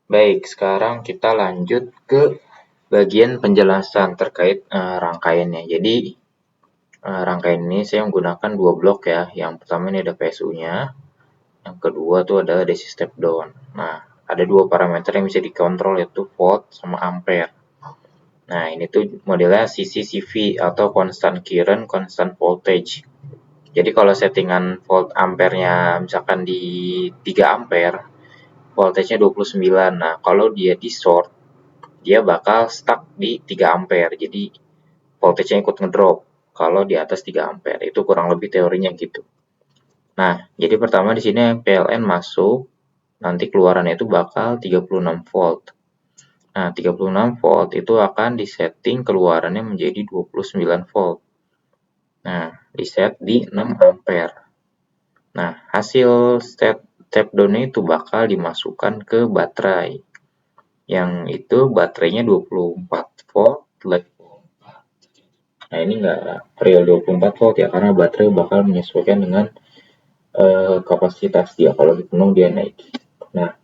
Baik, sekarang kita lanjut ke bagian penjelasan terkait rangkaiannya. Jadi, rangkaian ini saya menggunakan dua blok ya. Yang pertama ini ada PSU-nya, yang kedua tuh ada DC step down. Nah, ada dua parameter yang bisa dikontrol yaitu volt sama ampere. Nah, ini tuh modelnya CCCV atau constant current, constant voltage. Jadi kalau settingan volt ampernya misalkan di 3 ampere, voltage-nya 29. Nah, kalau dia di short, dia bakal stuck di 3 ampere. Jadi voltage-nya ikut ngedrop kalau di atas 3 ampere. Itu kurang lebih teorinya gitu. Nah, jadi pertama di sini PLN masuk, nanti keluarannya itu bakal 36 volt. Nah, 36 volt itu akan disetting keluarannya menjadi 29 volt. Nah, diset di 6 ampere. Nah, hasil step down itu bakal dimasukkan ke baterai. Yang itu baterainya 24 volt, Nah, ini nggak real 24 volt ya, karena baterai bakal menyesuaikan dengan kapasitas dia. Kalau dipenuh dia naik. Nah,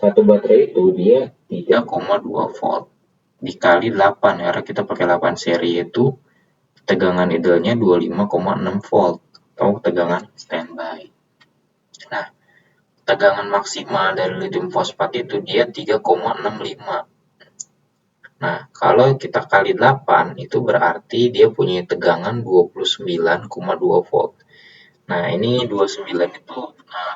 satu baterai itu dia 3,2 volt dikali 8, karena kita pakai 8 seri itu tegangan idealnya 25,6 volt atau tegangan standby. Nah, tegangan maksimal dari lithium fosfat itu dia 3,65. Nah, kalau kita kali 8 itu berarti dia punya tegangan 29,2 volt. Nah, ini 29 itu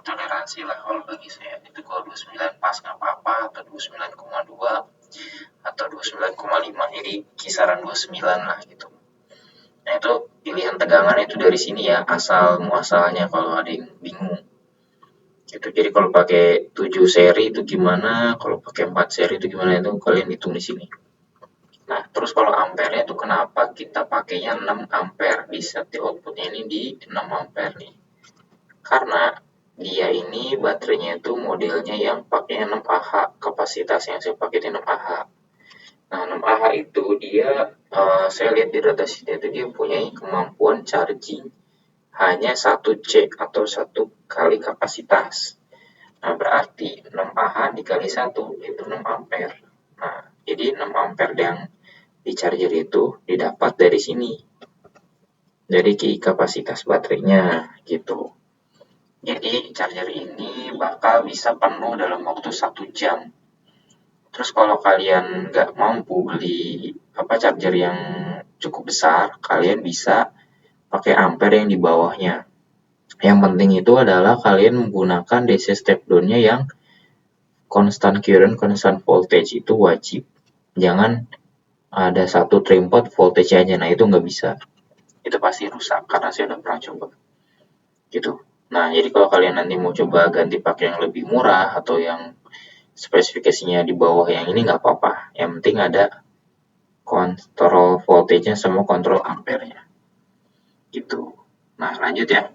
toleransi lah kalau bagi saya. Itu kalau 29 pas nggak apa-apa, atau 29,2 atau 29,5, jadi kisaran 29 lah gitu. Nah, itu pilihan tegangan itu dari sini ya, asal muasalnya kalau ada yang bingung. Gitu. Jadi kalau pakai 7 seri itu gimana, kalau pakai 4 seri itu gimana, itu kalian hitung di sini. Nah, terus kalau ampere itu kenapa kita pakainya 6 ampere, di set outputnya ini di 6 ampere nih. Karena dia ini baterainya itu modelnya yang pakai 6 Ah, kapasitas yang saya pakai di 6 Ah. Nah, 6 Ah itu dia, saya lihat di datasheet itu dia punya kemampuan charging hanya 1 C atau 1 kali kapasitas. Nah, berarti 6 Ah dikali 1 itu 6 ampere. Nah, jadi 6 ampere yang di charger itu didapat dari sini, dari kapasitas baterainya gitu. Jadi charger ini bakal bisa penuh dalam waktu 1 jam. Terus kalau kalian nggak mampu beli charger yang cukup besar, kalian bisa pakai ampere yang di bawahnya. Yang penting itu adalah kalian menggunakan DC step down-nya yang constant current, constant voltage itu wajib. Jangan ada satu trimpot voltage aja, nah itu nggak bisa. Itu pasti rusak karena saya udah pernah coba. Gitu. Nah, jadi kalau kalian nanti mau coba ganti pakai yang lebih murah atau yang spesifikasinya di bawah yang ini nggak apa-apa. Yang penting ada kontrol voltage-nya sama kontrol ampere-nya. Gitu. Nah, lanjut ya.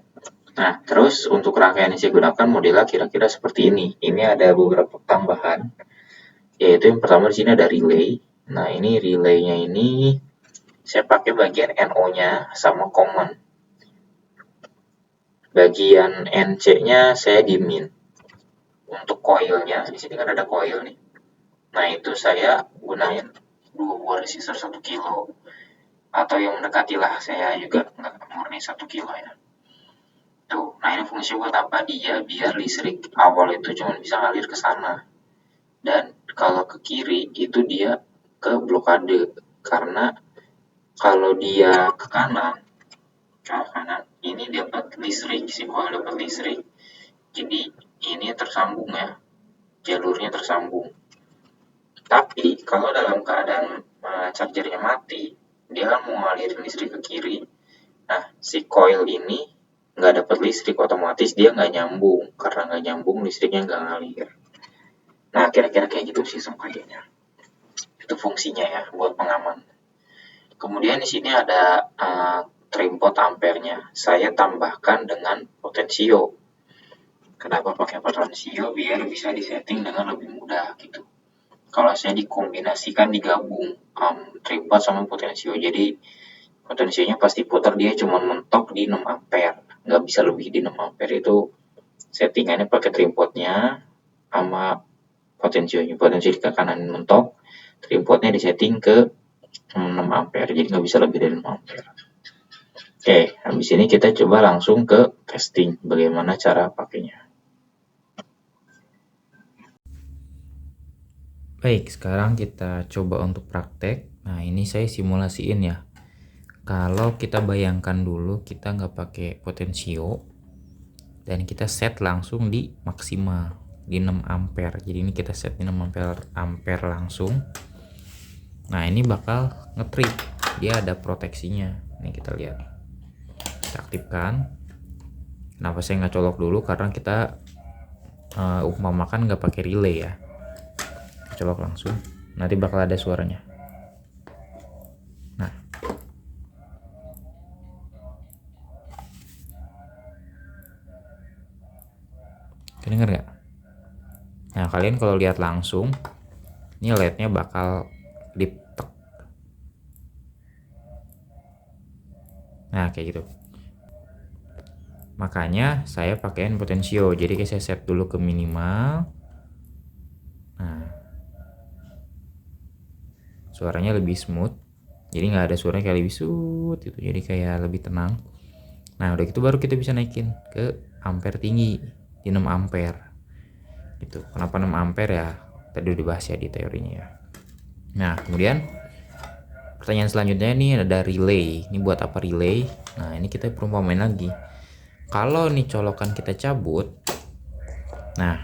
Nah, terus untuk rangkaian yang saya gunakan modelnya kira-kira seperti ini. Ini ada beberapa tambahan, yaitu yang pertama di sini ada relay. Nah, ini relaynya ini saya pakai bagian NO-nya sama common. Bagian NC-nya saya di min. Untuk coilnya, di sini kan ada coil nih. Nah, itu saya gunain 2 buah resistor 1 kilo. Atau yang mendekati lah, saya juga nggak murni 1 kilo ya. Tuh, nah ini fungsi buat apa dia? Biar listrik awal itu cuma bisa ngalir ke sana. Dan kalau ke kiri itu dia ke blokade. Karena kalau dia ke kanan, ini dapat listrik, si coil dapat listrik. Jadi ini tersambung ya, jalurnya tersambung. Tapi kalau dalam keadaan chargernya mati, dia kan mau ngalirin listrik ke kiri. Nah, si coil ini nggak dapat listrik, otomatis dia nggak nyambung. Karena nggak nyambung, listriknya nggak ngalir. Nah, kira-kira kayak gitu sistem kerjanya. Itu fungsinya ya, buat pengaman. Kemudian di sini ada trimpot ampernya. Saya tambahkan dengan potensio. Kenapa pakai potensio? Biar bisa disetting dengan lebih mudah gitu. Kalau saya dikombinasikan, digabung tripod sama potensio, jadi potensionya pasti putar, dia cuma mentok di 6 ampere, nggak bisa lebih di 6 ampere. Itu settingannya pakai tripodnya sama potensionya, potensi ke kanan mentok, tripodnya disetting ke 6 ampere, jadi nggak bisa lebih dari 6 ampere. Oke, habis ini kita coba langsung ke testing bagaimana cara pakainya. Baik, sekarang kita coba untuk praktek. Nah, ini saya simulasiin ya. Kalau kita bayangkan dulu kita nggak pakai potensio dan kita set langsung di maksimal di 6 ampere. Jadi ini kita set di 6 ampere langsung. Nah, ini bakal nge-trip. Dia ada proteksinya. Ini kita lihat. Kita aktifkan. Kenapa saya nggak colok dulu? Karena kita umpamakan nggak pakai relay ya. Colok langsung, nanti bakal ada suaranya. Nah, kedenger nggak? Nah, kalian kalau lihat langsung, ini LED-nya bakal ditek. Nah, kayak gitu. Makanya saya pakaiin potensio. Jadi saya set dulu ke minimal. Nah, suaranya lebih smooth. Jadi nggak ada suaranya kayak lebih sut gitu. Jadi kayak lebih tenang. Nah, udah gitu baru kita bisa naikin ke ampere tinggi di 6 ampere. Gitu. Kenapa 6 ampere ya? Tadi udah dibahas ya di teorinya ya. Nah, kemudian pertanyaan selanjutnya ini ada relay. Ini buat apa relay? Nah, ini kita perumpamaan lagi. Kalau nih colokan kita cabut, nah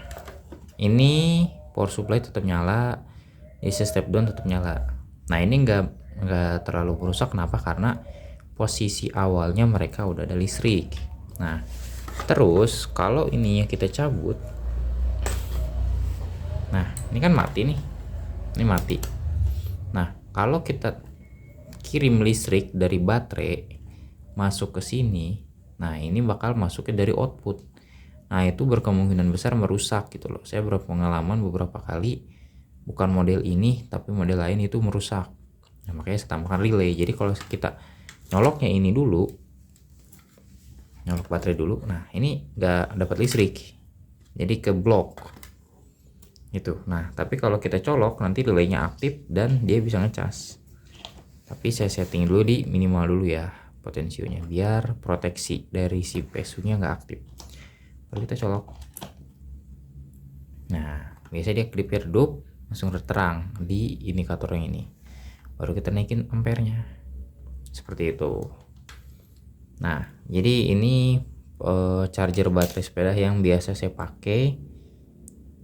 ini power supply tetap nyala, AC step down tetap nyala. Nah, ini nggak terlalu merusak. Kenapa? Karena posisi awalnya mereka udah ada listrik. Nah, terus kalau ini yang kita cabut, nah ini kan mati nih, ini mati. Nah, kalau kita kirim listrik dari baterai masuk ke sini, nah ini bakal masuknya dari output. Nah, itu berkemungkinan besar merusak gitu loh. Saya berpengalaman beberapa kali, bukan model ini tapi model lain itu merusak. Nah, makanya saya tambahkan relay. Jadi kalau kita nyoloknya ini dulu, nyolok baterai dulu, nah ini nggak dapat listrik, jadi ke blok itu. Nah, tapi kalau kita colok nanti relaynya aktif dan dia bisa ngecas. Tapi saya setting dulu di minimal dulu ya potensionya, biar proteksi dari si PSU nya nggak aktif. Lalu kita colok. Nah, biasanya dia klip redup langsung terang di indikator yang ini. Baru kita naikin ampernya. Seperti itu. Nah, jadi ini charger baterai sepeda yang biasa saya pakai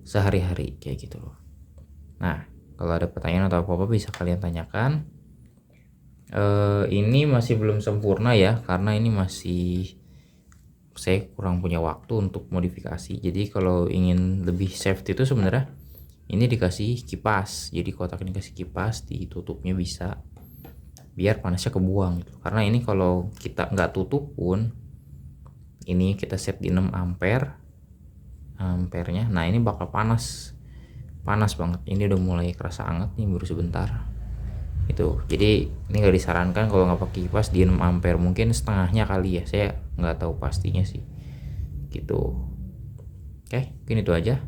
sehari-hari kayak gitu loh. Nah, kalau ada pertanyaan atau apa-apa bisa kalian tanyakan. Ini masih belum sempurna ya, karena ini masih saya kurang punya waktu untuk modifikasi. Jadi kalau ingin lebih safety itu sebenarnya ini dikasih kipas. Jadi kotak ini dikasih kipas, ditutupnya bisa biar panasnya kebuang gitu. Karena ini kalau kita nggak tutup pun, ini kita set di 6 ampere ampernya, nah ini bakal panas banget. Ini udah mulai kerasa hangat nih baru sebentar itu. Jadi ini nggak disarankan kalau nggak pakai kipas di 6 ampere, mungkin setengahnya kali ya, saya nggak tahu pastinya sih gitu. Oke, mungkin itu aja.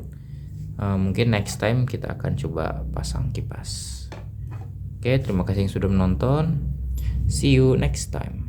Mungkin next time kita akan coba pasang kipas. Oke, terima kasih yang sudah menonton. See you next time.